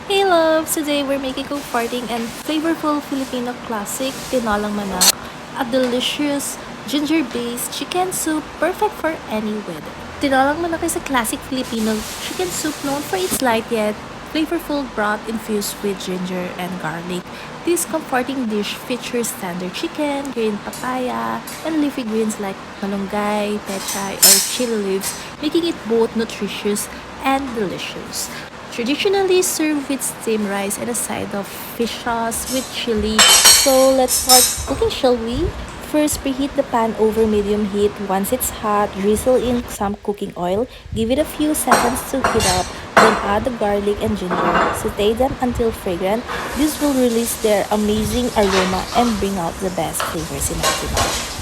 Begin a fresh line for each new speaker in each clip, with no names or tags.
Hey loves! Today we're making comforting and flavorful Filipino classic tinolang manok, a delicious ginger-based chicken soup perfect for any weather. Tinolang manok is a classic Filipino chicken soup known for its light yet flavorful broth infused with ginger and garlic. This comforting dish features tender chicken, green papaya, and leafy greens like malunggay, pechay, or chili leaves, making it both nutritious and delicious. Traditionally served with steamed rice and a side of fish sauce with chili. So let's start cooking, shall we? First, preheat the pan over medium heat. Once it's hot, drizzle in some cooking oil. Give it a few seconds to heat up. Then add the garlic and ginger. Saute them until fragrant. This will release their amazing aroma and bring out the best flavors in our tinola.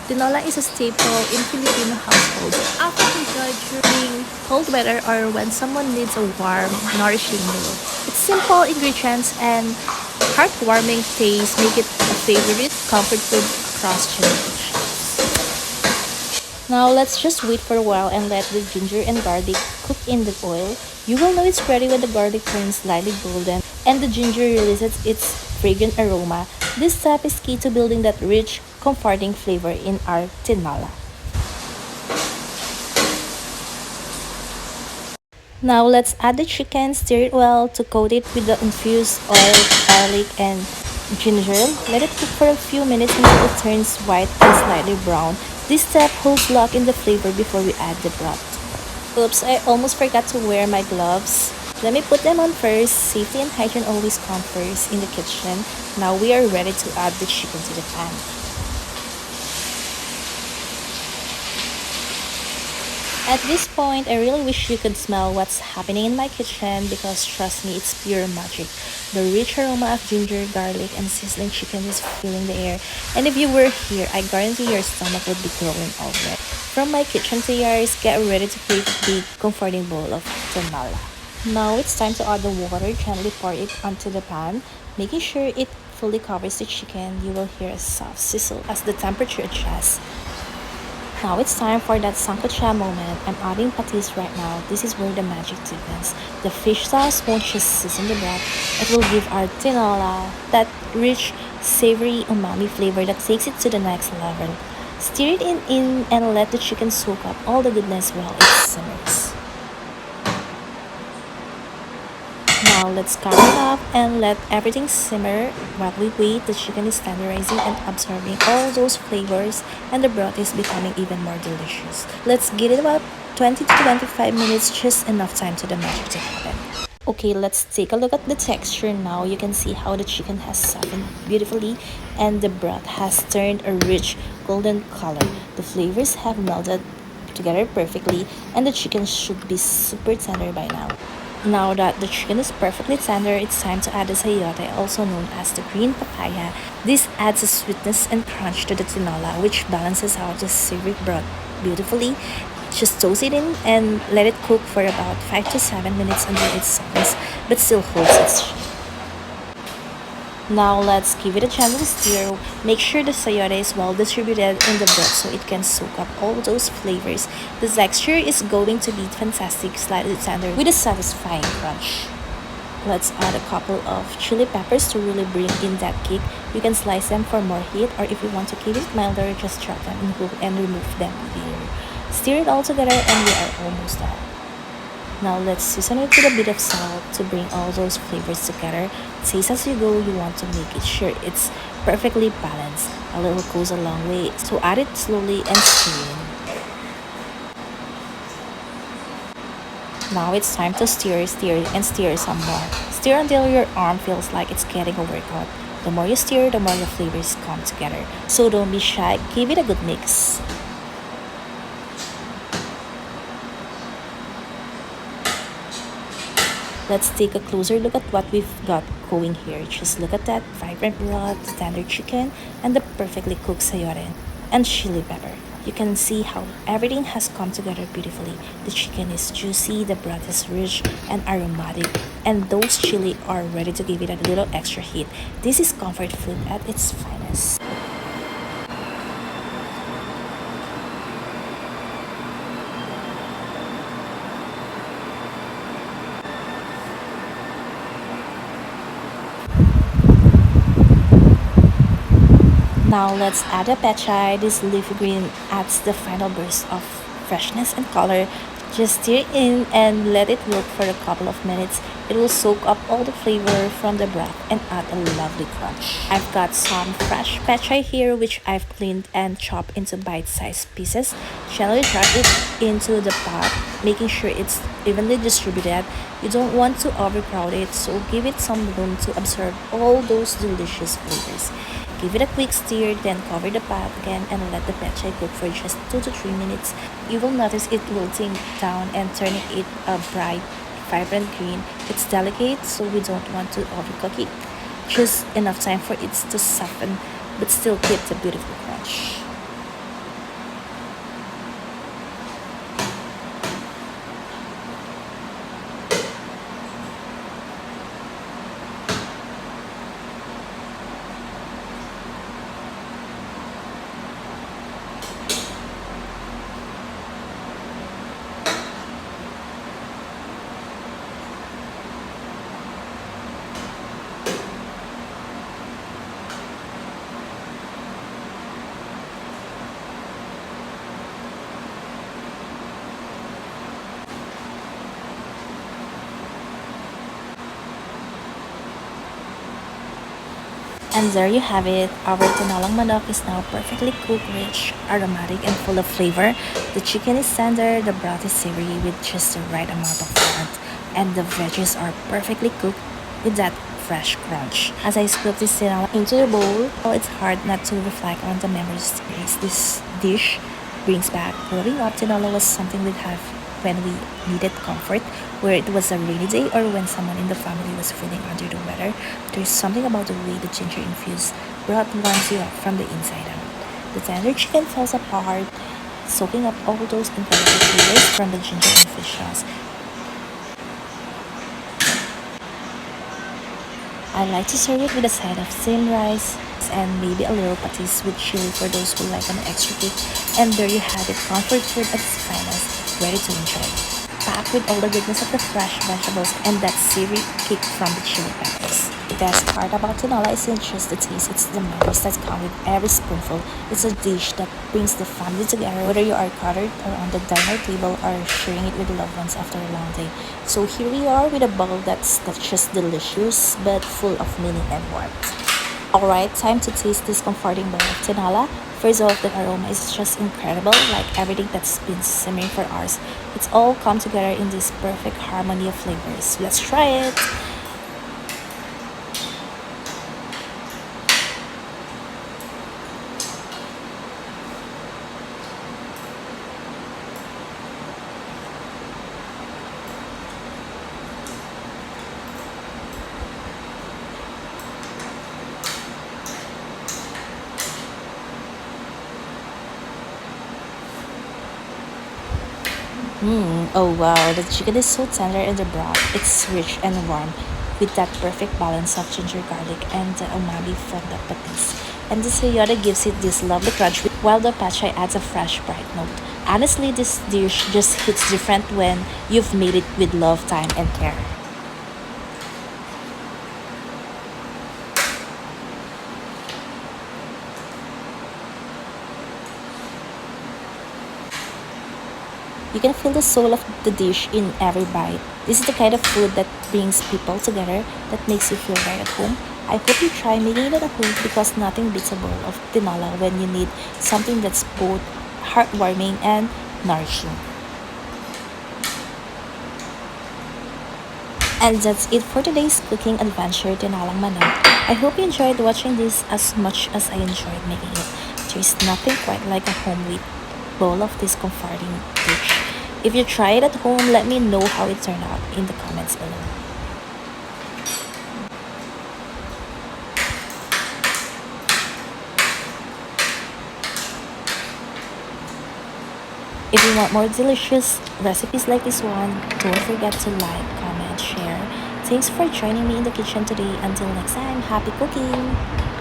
Tinola is a staple in Filipino households, often enjoyed during cold weather or when someone needs a warm, nourishing meal. Its simple ingredients and heartwarming taste make it a favorite comfort food across generations. Now let's just wait for a while and let the ginger and garlic cook in the oil. You will know it's ready when the garlic turns slightly golden and the ginger releases its fragrant aroma. This step is key to building that rich, comforting flavor in our tinola. Now let's add the chicken, stir it well to coat it with the infused oil, garlic, and ginger. Let it cook for a few minutes until it turns white and slightly brown. This step holds lock in the flavor before we add the broth. Oops, I almost forgot to wear my gloves. Let me put them on first. Safety and hygiene always come first in the kitchen. Now we are ready to add the chicken to the pan. At this point, I really wish you could smell what's happening in my kitchen because trust me, it's pure magic. The rich aroma of ginger, garlic, and sizzling chicken is filling the air. And if you were here, I guarantee your stomach would be growing already. From my kitchen to yours, get ready to create a big, comforting bowl of tinola. Now it's time to add the water. Gently pour it onto the pan, making sure it fully covers the chicken. You will hear a soft sizzle as the temperature adjusts. Now it's time for that sancocha moment. I'm adding patis right now. This is where the magic begins. The fish sauce won't just season the broth. It will give our tinola that rich, savory umami flavor that takes it to the next level. Stir it in and let the chicken soak up all the goodness while it simmers. Now let's cover it up and let everything simmer. While we wait, the chicken is tenderizing and absorbing all those flavors and the broth is becoming even more delicious. Let's give it about 20 to 25 minutes, just enough time to the magic to happen. Okay, let's take a look at the texture now. You can see how the chicken has softened beautifully and the broth has turned a rich golden color. The flavors have melted together perfectly and the chicken should be super tender by now. Now that the chicken is perfectly tender, it's time to add the sayote, also known as the green papaya. This adds a sweetness and crunch to the tinola, which balances out the savory broth beautifully. Just toss it in and let it cook for about 5 to 7 minutes until it softens, but still holds its shape. Now let's give it a gentle stir. Make sure the sayote is well distributed in the broth so it can soak up all those flavors. The texture is going to be fantastic, slightly tender with a satisfying crunch. Let's add a couple of chili peppers to really bring in that kick. You can slice them for more heat, or if you want to keep it milder, just chop them in whole and remove them later. Stir it all together and we are almost done. Now let's season it with a bit of salt to bring all those flavors together. Taste as you go. You want to make it sure it's perfectly balanced. A little goes a long way, so add it slowly and stir in. Now it's time to stir and stir some more. Stir until your arm feels like it's getting a workout. The more you stir, the more the flavors come together. So don't be shy, give it a good mix. Let's take a closer look at what we've got going here. Just look at that vibrant broth, tender chicken, and the perfectly cooked sayote and chili pepper. You can see how everything has come together beautifully. The chicken is juicy, the broth is rich and aromatic, and those chili are ready to give it a little extra heat. This is comfort food at its finest. Now let's add a pechay. This leafy green adds the final burst of freshness and color. Just stir in and let it wilt for a couple of minutes. It will soak up all the flavor from the broth and add a lovely crunch. I've got some fresh pechay here which I've cleaned and chopped into bite-sized pieces. Gently drop it into the pot, making sure it's evenly distributed. You don't want to overcrowd it, so give it some room to absorb all those delicious flavors. Give it a quick stir, then cover the pot again and let the pechay cook for just 2 to 3 minutes. You will notice it wilting down and turning it a bright, vibrant green. It's delicate, so we don't want to overcook it. Just enough time for it to soften, but still keep the beautiful crunch. And there you have it. Our tinolang manok is now perfectly cooked, rich, aromatic, and full of flavor. The chicken is tender, the broth is savory with just the right amount of fat, and the veggies are perfectly cooked with that fresh crunch. As I scoop this tinolang into the bowl, oh, it's hard not to reflect on the memories this dish brings back. Growing up, tinola was something we'd have when we needed comfort, where it was a rainy day or when someone in the family was feeling under the weather. There's something about the way the ginger infused broth warms you up from the inside out. The tender chicken falls apart, soaking up all those incredible flavors from the ginger and fish sauce. I like to serve it with a side of thin rice and maybe a little patis with chili for those who like an extra kick. And there you have it, comfort food at its finest, ready to enjoy. Packed with all the goodness of the fresh vegetables and that savory kick from the chili peppers. The best part about tinola isn't just the taste, it's the memories that come with every spoonful. It's a dish that brings the family together, whether you are gathered or on the diner table or sharing it with loved ones after a long day. So here we are with a bowl that's not just delicious, but full of meaning and warmth. Alright, time to taste this comforting bowl of tinola. First off, the aroma is just incredible, like everything that's been simmering for hours. It's all come together in this perfect harmony of flavors. Let's try it! Oh wow, the chicken is so tender in the broth. It's rich and warm with that perfect balance of ginger garlic and the umami from the patis. And the soyoda gives it this lovely crunch while the pachay adds a fresh bright note. Honestly, this dish just hits different when you've made it with love, time, and care. You can feel the soul of the dish in every bite. This is the kind of food that brings people together, that makes you feel right at home. I hope you try making it at home because nothing beats a bowl of tinola when you need something that's both heartwarming and nourishing. And that's it for today's cooking adventure, tinolang manok. I hope you enjoyed watching this as much as I enjoyed making it. There's nothing quite like a homemade bowl of this comforting dish. If you try it at home, let me know how it turned out in the comments below. If you want more delicious recipes like this one, don't forget to like, comment, share. Thanks for joining me in the kitchen today. Until next time, happy cooking!